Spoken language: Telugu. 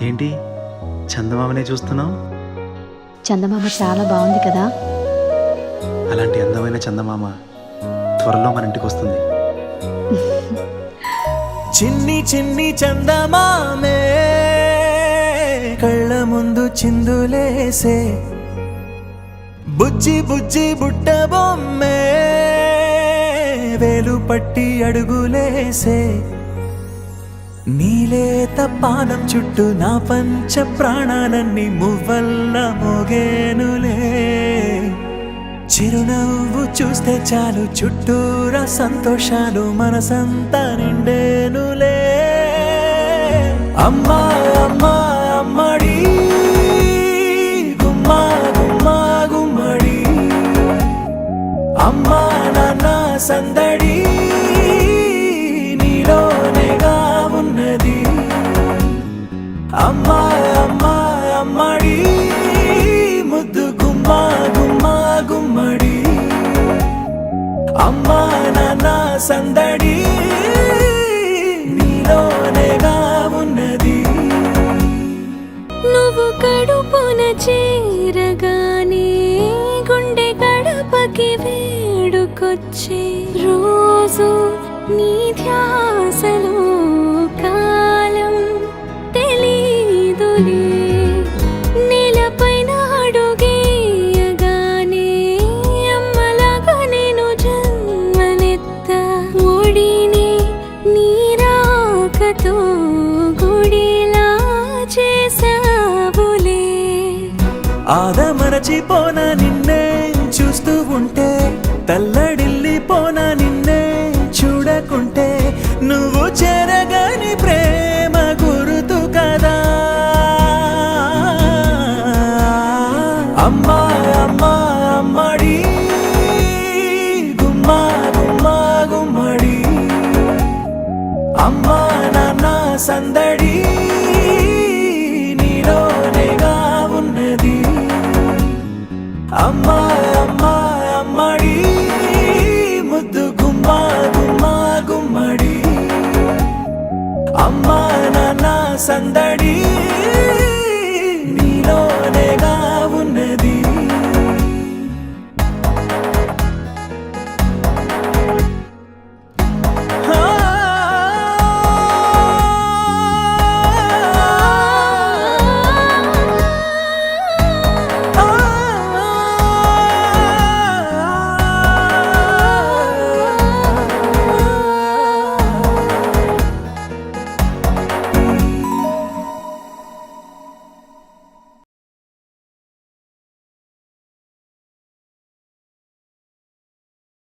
ఏంటి చందమామనే చూస్తున్నావు? చందమామ చాలా బాగుంది కదా. అలాంటి అందమైన చందమామ త్వరలో మన ఇంటికి వస్తుంది. చిన్ని చిన్ని చందమామే కళ్ళ ముందు చిందులేసే, బుజ్జి బుజ్జి బుట్ట బొమ్మే వేలు పట్టి అడుగులేసే, నీలేత పానం చుట్టూ నా పంచ ప్రాణాలన్నీ మువ్వల్ల మోగేనులే. చిరునవ్వు చూస్తే చాలు చుట్టూరా సంతోషాలు మనసంతా నిండేనులే. అమ్మా అమ్మా అమ్మడి గుమ్మా గుమ్మా గుమ్మడి, అమ్మా నాన్న సందడి నీలోనేగా ఉన్నది. అమ్మా అమ్మా అమ్మడి ముద్దు గుమ్మా గుమ్మా గుమ్మడి, అమ్మా నాన్న సందడి నీలోనేగా ఉన్నది. నువ్వు కడుపున చేరగానే గుండె గడపకి వేడుకొచ్చే, రోజు నీ ధ్యాసలో కాలం తెలీదులే. నేలపైన అడుగేయగానే అమ్మలాగా నేను జన్మనెత్త, ఒడిని నీ రాకతో గుడిలా చేసావులే. ఆదమరచిపోన నిన్నే చూస్తూ ఉంటే, తల్లడిల్లిపోన నిన్నే చూడకుంటే, నువ్వు చెరగని ప్రేమ గురుతు కదా. అమ్మా అమ్మా అమ్మడి గుమ్మా గుమ్మా గుమ్మడి, అమ్మా నాన్న సందడి నీలోనేగా ఉన్నది. అమ్మా అమ్మా అమ్మడి ముద్దు గుమ్మా గుమ్మా గుమ్మడి, అమ్మా నాన్న సందడి